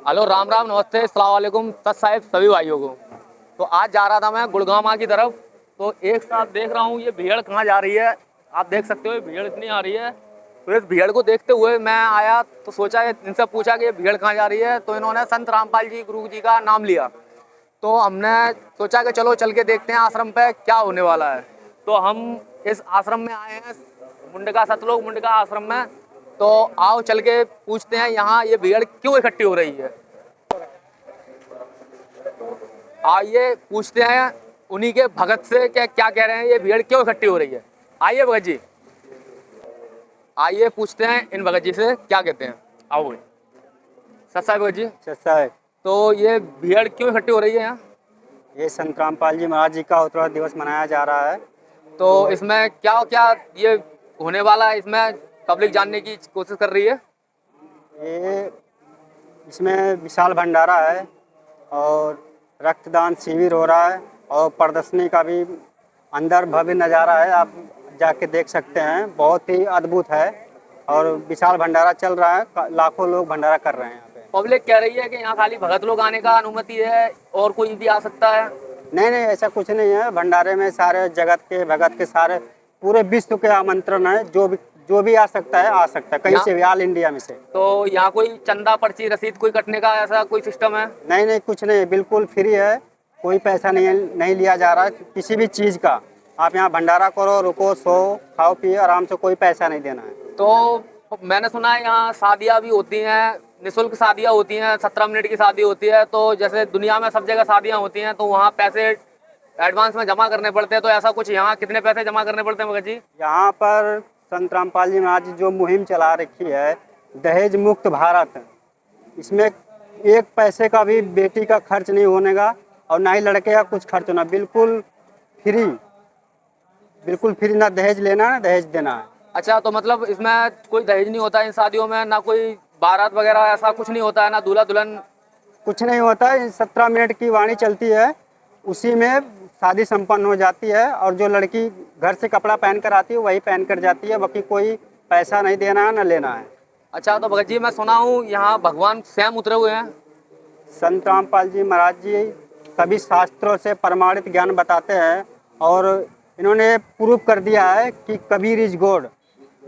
Hello, Ram Ram, नमस्ते, अस्सलाम वालेकुम, सत साहिब सभी भाइयों को। तो आज जा रहा था मैं गुड़गांव माँ की तरफ। तो एक साथ देख रहा हूँ ये भीड़ कहाँ जा रही है। आप देख सकते हो ये भीड़ इतनी आ रही है। तो इस भीड़ को देखते हुए मैं आया तो सोचा इनसे पूछा कि ये भीड़ कहाँ जा रही है। तो इन्होंने संत रामपाल जी गुरु जी का नाम लिया। तो हमने सोचा कि चलो चल के देखते हैं आश्रम पे क्या होने वाला है। तो हम इस आश्रम में आए हैं, मुंडका सतलोक मुंडका आश्रम में। तो आओ चल के पूछते हैं यहाँ ये भीड़ क्यों इकट्ठी हो रही है। आइए पूछते हैं उन्हीं के भगत से कि क्या कह रहे हैं, ये भीड़ क्यों इकट्ठी हो रही है। आइए भगत जी, आइए पूछते हैं इन भगत जी से क्या कहते हैं। आओ सत साहिब भगत जी। अच्छा है। तो ये भीड़ क्यों इकट्ठी हो रही है यहाँ। ये संत रामपाल जी महाराज जी का अवतरण दिवस मनाया जा रहा है। तो इसमें क्या क्या ये होने वाला है, इसमें पब्लिक जानने की कोशिश कर रही है। ये इसमें विशाल भंडारा है और रक्तदान शिविर हो रहा है और प्रदर्शनी का भी अंदर भव्य नज़ारा है, आप जाके देख सकते हैं, बहुत ही अद्भुत है। और विशाल भंडारा चल रहा है, लाखों लोग भंडारा कर रहे हैं यहाँ पे। पब्लिक कह रही है कि यहाँ खाली भगत लोग आने का अनुमति है और कोई भी आ सकता है। नहीं नहीं, ऐसा कुछ नहीं है। भंडारे में सारे जगत के भगत के सारे पूरे विश्व के आमंत्रण है, जो भी आ सकता है, आ सकता है कहीं से भी, ऑल इंडिया में से। तो यहाँ कोई चंदा पर्ची रसीद कोई कटने का ऐसा कोई सिस्टम है। नहीं नहीं, कुछ नहीं, बिल्कुल फ्री है, कोई पैसा नहीं लिया जा रहा है किसी भी चीज़ का। आप यहाँ भंडारा करो, रुको, सो, खाओ पिए आराम से, कोई पैसा नहीं देना है। तो मैंने सुना है यहाँ शादियाँ भी होती हैं, निःशुल्क शादियाँ होती हैं, 17 मिनट की शादी होती है। तो जैसे दुनिया में सब जगह शादियाँ होती हैं तो वहाँ पैसे एडवांस में जमा करने पड़ते हैं। तो ऐसा कुछ यहाँ कितने पैसे जमा करने पड़ते हैं भगत जी। यहाँ पर संत रामपाल जी महाराज जी जो मुहिम चला रखी है, दहेज मुक्त भारत, इसमें एक पैसे का भी बेटी का खर्च नहीं होने का और ना ही लड़के का कुछ खर्च होना, बिल्कुल फ्री, बिल्कुल फ्री, ना दहेज लेना ना दहेज देना है। अच्छा, तो मतलब इसमें कोई दहेज नहीं होता इन शादियों में, ना कोई बारात वगैरह ऐसा कुछ नहीं होता है, ना दूल्हा दुल्हन। कुछ नहीं होता है। 17 मिनट की वाणी चलती है, उसी में शादी संपन्न हो जाती है। और जो लड़की घर से कपड़ा पहन कर आती है वही पहन कर जाती है, बाकी कोई पैसा नहीं देना है ना लेना है। अच्छा, तो भगत जी मैं सुना हूँ यहाँ भगवान स्वयं उतरे हुए हैं। संत रामपाल जी महाराज जी सभी शास्त्रों से प्रमाणित ज्ञान बताते हैं और इन्होंने प्रूव कर दिया है कि कबीर इज गॉड।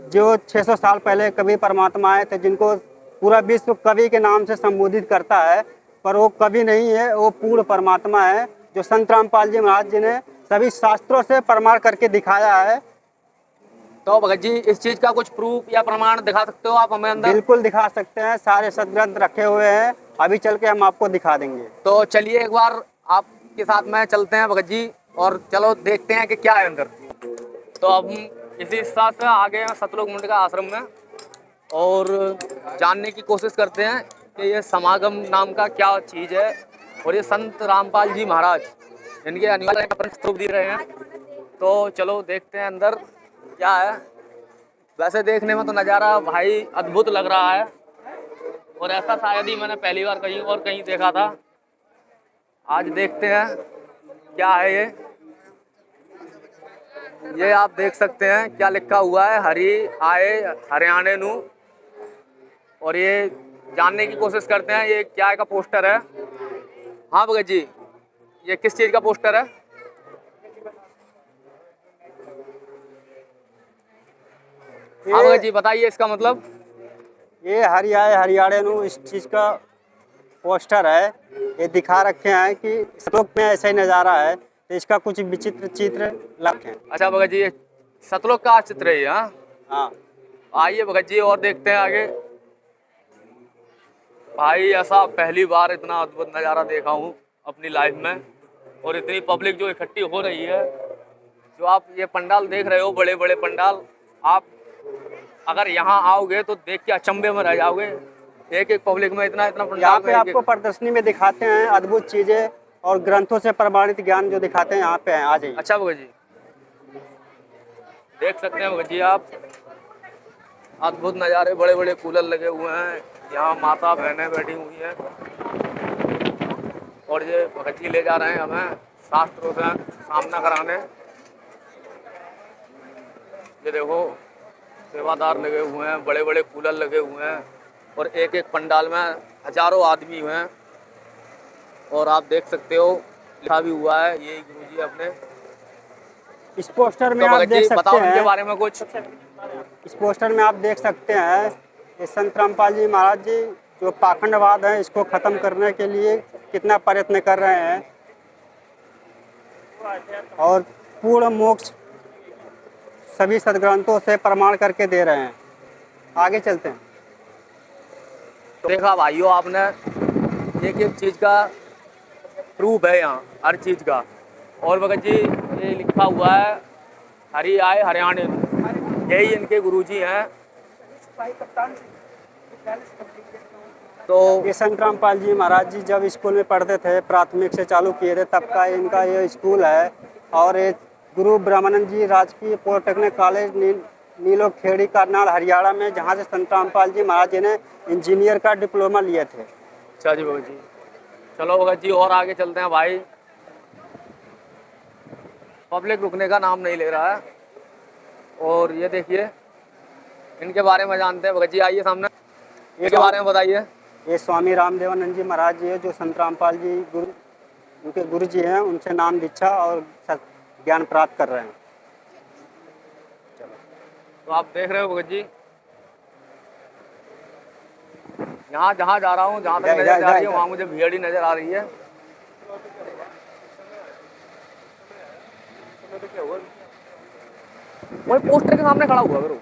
जो 600 साल पहले कबीर परमात्मा आए थे, जिनको पूरा विश्व कवि के नाम से संबोधित करता है, पर वो कवि नहीं है, वो पूर्ण परमात्मा है, जो संत रामपाल जी महाराज जी ने सभी शास्त्रों से प्रमाण करके दिखाया है। तो भगत जी इस चीज का कुछ प्रूफ या प्रमाण दिखा सकते हो आप हमें अंदर। बिल्कुल दिखा सकते हैं, सारे सदग्रंथ रखे हुए हैं, अभी चल के हम आपको दिखा देंगे। तो चलिए एक बार आपके साथ में चलते हैं भगत जी, और चलो देखते हैं कि क्या है अंदर। तो अब हम इसी साथ से आगे हैं सतलोक मुंडका आश्रम में और जानने की कोशिश करते हैं कि ये समागम नाम का क्या चीज़ है। और ये संत रामपाल जी महाराज इनके अनिवार्य स्वरूप दे रहे हैं। तो चलो देखते हैं अंदर क्या है। वैसे देखने में तो नज़ारा भाई अद्भुत लग रहा है और ऐसा शायद ही मैंने पहली बार कहीं और कहीं देखा था। आज देखते हैं क्या है ये आप देख सकते हैं क्या लिखा हुआ है, हरि आए हरियाणे नू। और ये जानने की कोशिश करते हैं ये क्या का पोस्टर है। हाँ भगत जी, ये किस चीज़ का पोस्टर है। हाँ भगत जी बताइए इसका मतलब। ये हरि आए हरियाणे नू, इस चीज़ का पोस्टर है। ये दिखा रखे हैं कि श्लोक में ऐसा ही नज़ारा है, तो इसका कुछ विचित्र चित्र लगे हैं। अच्छा भगत जी, ये सतलोक का चित्र है। हाँ हाँ, आइए भगत जी और देखते हैं आगे। भाई ऐसा पहली बार इतना अद्भुत नज़ारा देखा हूँ अपनी लाइफ में। और इतनी पब्लिक जो इकट्ठी हो रही है, जो आप ये पंडाल देख रहे हो, बड़े बड़े पंडाल, आप अगर यहाँ आओगे तो देख के अचंभे में रह जाओगे। एक एक पब्लिक में इतना इतना पंडाल। यहाँ पे आपको प्रदर्शनी में दिखाते हैं अद्भुत चीज़ें और ग्रंथों से प्रमाणित ज्ञान जो दिखाते हैं, यहाँ पे हैं, आ जाइए। अच्छा भगत जी देख सकते हैं भगत जी आप, अद्भुत नज़ारे, बड़े बड़े कूलर लगे हुए हैं, यहाँ माता बहनें बैठी हुई हैं और ये भगत जी ले जा रहे हैं हमें शास्त्रों से सामना कराने। ये देखो सेवादार लगे हुए हैं, बड़े बड़े कूलर लगे हुए हैं और एक एक पंडाल में हजारों आदमी हुए हैं। और आप देख सकते हो लिखा भी हुआ है, ये गुरुजी अपने। इस पोस्टर में तो आप भगत देख जी सकते बताओ इनके हैं, बारे में कुछ। इस पोस्टर में आप देख सकते हैं कि संत रामपाल जी महाराज जी जो पाखंडवाद है इसको खत्म करने के लिए कितना प्रयत्न कर रहे हैं और पूर्ण मोक्ष सभी सदग्रंथों से प्रमाण करके दे रहे हैं। आगे चलते हैं। तो देखा भाइयों आपने, एक एक चीज़ का प्रूफ है यहाँ, हर चीज़ का। और भगत जी ये लिखा हुआ है हरि आए हरियाणे, यही इनके गुरुजी हैं। तो ये संत रामपाल जी महाराज जी जब स्कूल में पढ़ते थे, प्राथमिक से चालू किए थे, तब का इनका ये स्कूल है। और ये गुरु ब्रह्मानंद जी राजकीय पॉलिटेक्निक कॉलेज नीलो खेड़ी करनाल हरियाणा में, जहाँ से संत रामपाल जी महाराज जी ने इंजीनियर का डिप्लोमा लिए थे। अच्छा जी भगत जी, चलो भगत जी और आगे चलते हैं भाई। पब्लिक रुकने का नाम नहीं ले रहा है। और ये देखिए इनके बारे में जानते हैं। भगत जी आइए सामने, इनके बारे में बताइए। ये स्वामी रामदेवानंद जी महाराज जी है, जो संत रामपाल जी उनके गुरु जी हैं, उनसे नाम दीक्षा और ज्ञान प्राप्त कर रहे हैं। तो आप देख रहे हो भगत जी, यहाँ जहाँ जा रहा हूँ, जहाँ तक नजर जा रही है वहाँ मुझे भीड़ ही नजर आ रही है। वही पोस्टर के सामने खड़ा हुआ करो।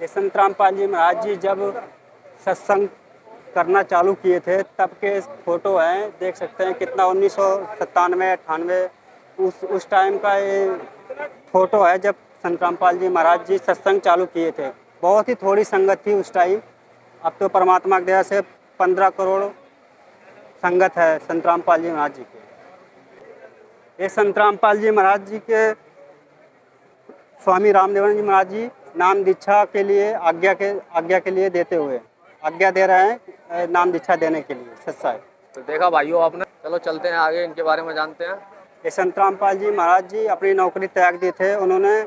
ये संत रामपाल जी महाराज जी जब सत्संग करना चालू किए थे तब के फोटो हैं, देख सकते हैं कितना 1997-98 उस टाइम का ये फोटो है जब संत रामपाल जी महाराज जी सत्संग चालू किए थे। बहुत ही थोड़ी संगत थी उस टाइम। अब तो परमात्मा की दया से 15 करोड़ संगत है संत रामपाल जी महाराज जी के। ये संत रामपाल जी महाराज जी के स्वामी रामदेवानंद जी महाराज जी नाम दीक्षा के लिए आज्ञा के लिए देते हुए आज्ञा दे रहे हैं नाम दीक्षा देने के लिए सच्चा है। तो देखा भाइयों आपने, चलो चलते हैं आगे, इनके बारे में जानते हैं। ये संत रामपाल जी महाराज जी अपनी नौकरी त्याग दी थे। उन्होंने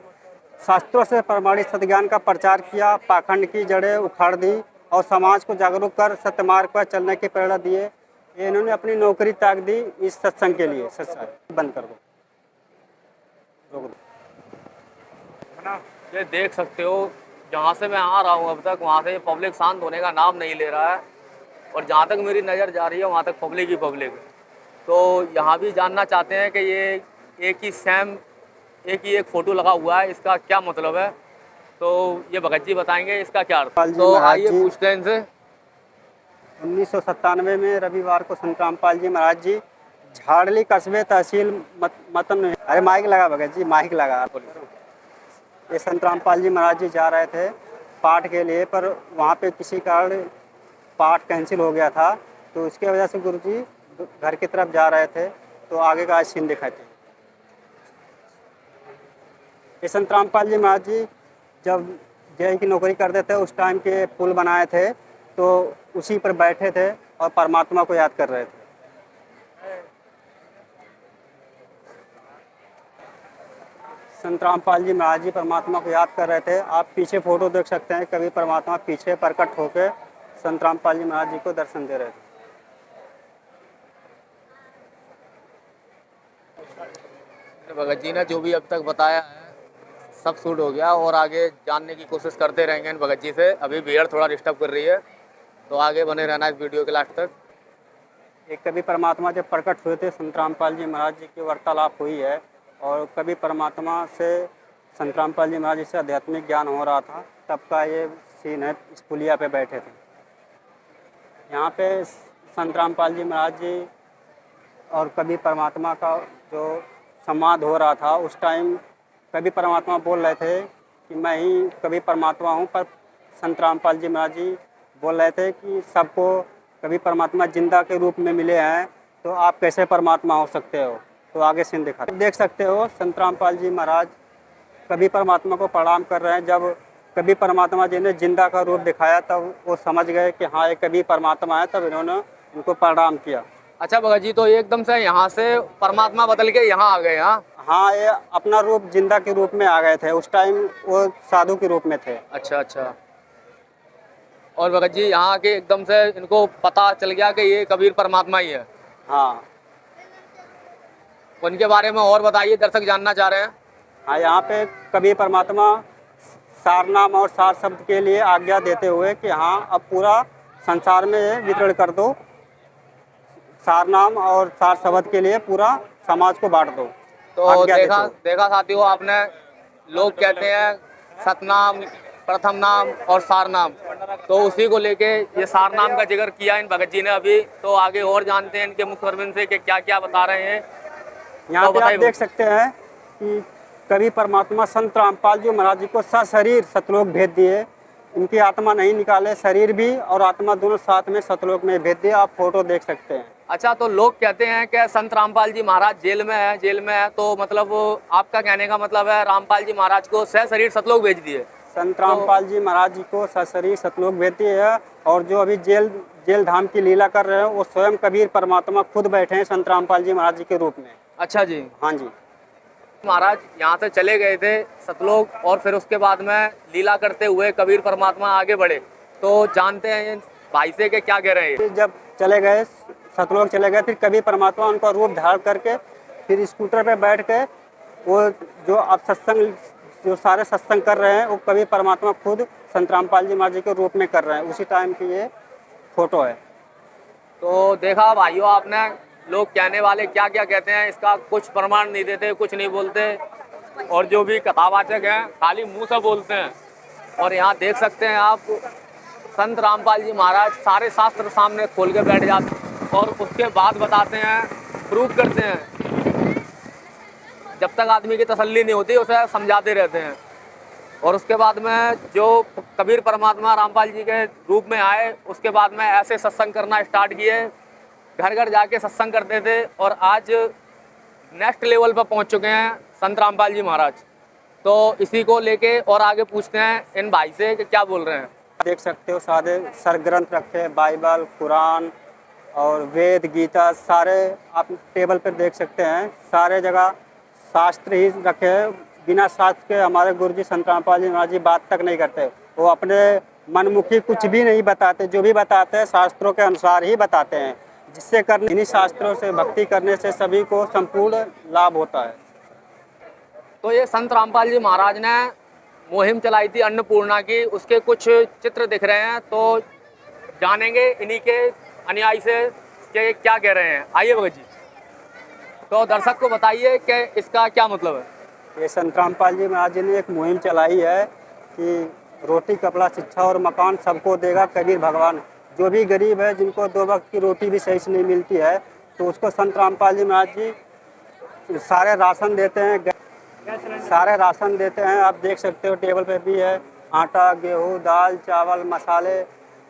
शास्त्रों से प्रमाणित सत्ज्ञान का प्रचार किया, पाखंड की जड़ें उखाड़ दी और समाज को जागरूक कर सत्य मार्ग पर चलने की प्रेरणा दिए। ये इन्होंने अपनी नौकरी त्याग दी इस सत्संग के लिए। सच्चा है, बंद कर दो, रोक दो। ये देख सकते हो जहाँ से मैं आ रहा हूँ अब तक, वहाँ से पब्लिक शांत होने का नाम नहीं ले रहा है। और जहाँ तक मेरी नज़र जा रही है वहाँ तक पब्लिक ही पब्लिक। तो यहाँ भी जानना चाहते हैं कि ये एक ही एक फ़ोटो लगा हुआ है, इसका क्या मतलब है। तो ये भगत जी बताएंगे इसका क्या अर्थ। तो आइए पूछते हैं इनसे। 1997 में रविवार को संत रामपाल जी महाराज जी झाड़ली कस्बे तहसील मतन, अरे माइक लगा भगत जी, माइक लगा। ये संत रामपाल जी महाराज जी जा रहे थे पाठ के लिए, पर वहाँ पे किसी कारण पाठ कैंसिल हो गया था। तो उसके वजह से गुरुजी घर की तरफ जा रहे थे। तो आगे का सीन दिखाते हैं। ये संत रामपाल जी महाराज जी जब जेई की नौकरी करते थे उस टाइम के पुल बनाए थे, तो उसी पर बैठे थे और परमात्मा को याद कर रहे थे। संत रामपाल जी महाराज जी परमात्मा को याद कर रहे थे। आप पीछे फोटो देख सकते हैं, कभी परमात्मा पीछे प्रकट होकर संत रामपाल जी महाराज जी को दर्शन दे रहे थे। भगत जी ने जो भी अब तक बताया है सब शूट हो गया और आगे जानने की कोशिश करते रहेंगे इन भगत जी से। अभी भीड़ थोड़ा डिस्टर्ब कर रही है, तो आगे बने रहना इस वीडियो के लास्ट तक। एक कभी परमात्मा जब प्रकट हुए थे संत रामपाल जी महाराज जी की वार्तालाप हुई है और कभी परमात्मा से संत रामपाल जी महाराज जी से आध्यात्मिक ज्ञान हो रहा था, तब का ये सीन है। इस पुलिया पे बैठे थे। यहाँ पे संत रामपाल जी महाराज जी और कभी परमात्मा का जो संवाद हो रहा था, उस टाइम कभी परमात्मा बोल रहे थे कि मैं ही कभी परमात्मा हूँ, पर संत रामपाल जी महाराज जी बोल रहे थे कि सबको कभी परमात्मा जिंदा के रूप में मिले हैं, तो आप कैसे परमात्मा हो सकते हो। तो आगे सीन दिखा देख सकते हो, संत रामपाल जी महाराज कभी परमात्मा को प्रणाम कर रहे हैं। जब कभी परमात्मा जी ने जिंदा का रूप दिखाया तब वो समझ गए कि हाँ ये कभी परमात्मा है, तब इन्होंने उनको प्रणाम किया। अच्छा भगत जी, तो एकदम से यहाँ से परमात्मा बदल के यहाँ आ गए। हाँ, ये अपना रूप जिंदा के रूप में आ गए थे। उस टाइम वो साधु के रूप में थे। अच्छा अच्छा। और भगत जी यहाँ के एकदम से इनको पता चल गया कि ये कबीर परमात्मा ही है। हाँ उनके बारे में और बताइए, दर्शक जानना चाह रहे हैं। हाँ, यहाँ पे कबीर परमात्मा सारनाम और सार शब्द के लिए आज्ञा देते हुए कि हाँ अब पूरा संसार में ये वितरण कर दो, सारनाम और सार शब्द के लिए पूरा समाज को बांट दो। तो आज्ञा देखा देते देखा साथियों आपने, लोग कहते हैं सतनाम, प्रथम नाम और सारनाम, तो उसी को लेके ये सारनाम का जिक्र किया इन भगत जी ने अभी। तो आगे और जानते हैं इनके मुखबिर से कि क्या क्या बता रहे हैं। यहाँ तो पे आप बताइए। देख सकते हैं कि कवि परमात्मा संत रामपाल जी महाराज जी को सशरीर सतलोक भेज दिए। इनकी आत्मा नहीं निकाले, शरीर भी और आत्मा दोनों साथ में सतलोक में भेज दिए। आप फोटो देख सकते हैं। अच्छा, तो लोग कहते हैं कि संत रामपाल जी महाराज जेल में है, तो मतलब आपका कहने का मतलब है रामपाल जी महाराज को सशरीर सतलोक भेज दिए। संत रामपाल जी महाराज जी को सशरीर सतलोक भेज दिए है। और जो अभी जेल धाम की लीला कर रहे हैं वो स्वयं कबीर परमात्मा खुद बैठे हैं संत रामपाल जी महाराज जी के रूप में। अच्छा जी। हाँ जी। महाराज यहाँ से चले गए थे सतलोक, और फिर उसके बाद में लीला करते हुए कबीर परमात्मा आगे बढ़े। तो जानते हैं भाई से कि क्या कह रहे हैं। फिर जब चले गए सतलोक चले गए, फिर कबीर परमात्मा उनका रूप धारण करके फिर स्कूटर पे बैठ के वो जो अब सत्संग जो सारे सत्संग कर रहे हैं वो कबीर परमात्मा खुद संत रामपाल जी महाराज जी के रूप में कर रहे हैं। उसी टाइम की ये फोटो है। तो देखा भाइयों आपने, लोग कहने वाले क्या क्या कहते हैं, इसका कुछ प्रमाण नहीं देते, कुछ नहीं बोलते, और जो भी कथावाचक हैं खाली मुंह से बोलते हैं। और यहाँ देख सकते हैं आप, संत रामपाल जी महाराज सारे शास्त्र सामने खोल के बैठ जाते हैं और उसके बाद बताते हैं, प्रूव करते हैं। जब तक आदमी की तसल्ली नहीं होती उसे समझाते रहते हैं। और उसके बाद में जो कबीर परमात्मा रामपाल जी के रूप में आए, उसके बाद में ऐसे सत्संग करना स्टार्ट किए, घर घर जाके सत्संग करते थे, और आज नेक्स्ट लेवल पर पहुंच चुके हैं संत रामपाल जी महाराज। तो इसी को लेके और आगे पूछते हैं इन भाई से कि क्या बोल रहे हैं। देख सकते हो सारे सरग्रंथ रखे हैं, बाइबल, कुरान और वेद, गीता, सारे आप टेबल पर देख सकते हैं। सारे जगह शास्त्र ही रखे हैं। बिना शास्त्र के हमारे गुरुजी संत रामपाल जी महाराज जी बात तक नहीं करते। वो अपने मनमुखी कुछ भी नहीं बताते, जो भी बताते हैं शास्त्रों के अनुसार ही बताते हैं, जिससे करने इन्हीं शास्त्रों से भक्ति करने से सभी को संपूर्ण लाभ होता है। तो ये संत रामपाल जी महाराज ने मुहिम चलाई थी अन्नपूर्णा की, उसके कुछ चित्र दिख रहे हैं, तो जानेंगे इन्हीं के अनुयायी से कि क्या कह रहे हैं। आइए भगत जी, तो दर्शक को बताइए कि इसका क्या मतलब है। ये संत रामपाल जी महाराज जी ने एक मुहिम चलाई है कि रोटी, कपड़ा, शिक्षा और मकान सबको देगा कबीर भगवान। जो भी गरीब है, जिनको 2 वक्त की रोटी भी सही से नहीं मिलती है, तो उसको संत रामपाल जी महाराज जी सारे राशन देते हैं, सारे राशन देते हैं। आप देख सकते हो टेबल पे भी है, आटा, गेहूँ, दाल, चावल, मसाले,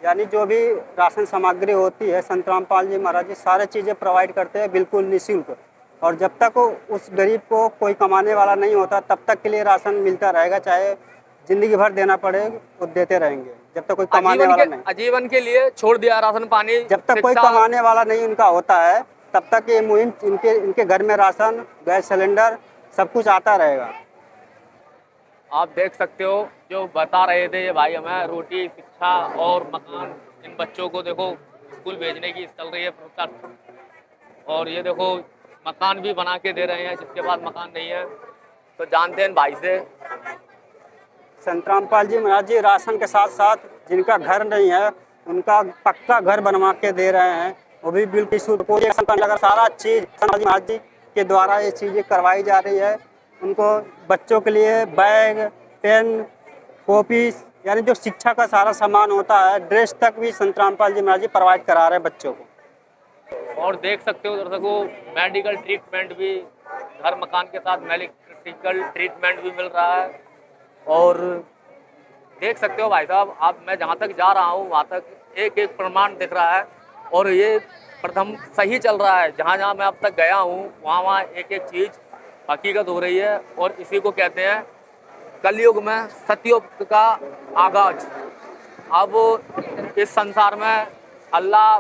यानी जो भी राशन सामग्री होती है संत रामपाल जी महाराज जी सारे चीज़ें प्रोवाइड करते हैं बिल्कुल निःशुल्क। और जब तक उस गरीब को कोई कमाने वाला नहीं होता तब तक के लिए राशन मिलता रहेगा, चाहे जिंदगी भर देना पड़े वो देते रहेंगे, जब तक कोई कमाने वाला नहीं। आजीवन के लिए छोड़ दिया राशन पानी। जब तक कोई कमाने वाला नहीं उनका होता है तब तक ये मुहिम इनके घर में राशन, गैस सिलेंडर सब कुछ आता रहेगा। आप देख सकते हो जो बता रहे थे ये भाई हमें, रोटी, शिक्षा और मकान, इन बच्चों को देखो स्कूल भेजने की चल रही है प्रोसेस, और ये देखो मकान भी बना के दे रहे हैं जिसके बाद मकान नहीं है। तो जानते हैं भाई से। संत रामपाल जी महाराज जी राशन के साथ साथ जिनका घर नहीं है उनका पक्का घर बनवा के दे रहे हैं, वो भी बिल्कुल शुद्ध। सारा चीज़ संत महाराज जी के द्वारा ये चीज़ें करवाई जा रही है। उनको बच्चों के लिए बैग, पेन, कॉपी, यानी जो शिक्षा का सारा सामान होता है, ड्रेस तक भी संत रामपाल जी महाराज जी प्रोवाइड करा रहे हैं बच्चों को। और देख सकते हो दर्शकों, मेडिकल ट्रीटमेंट भी घर मकान के साथ मेडिकल ट्रीटमेंट भी मिल रहा है। और देख सकते हो भाई साहब, आप मैं जहाँ तक जा रहा हूँ वहाँ तक एक एक प्रमाण दिख रहा है, और ये प्रथम सही चल रहा है। जहाँ जहाँ मैं अब तक गया हूँ वहाँ वहाँ एक एक चीज़ हकीकत हो रही है। और इसी को कहते हैं कलयुग में सतयुग का आगाज। अब इस संसार में अल्लाह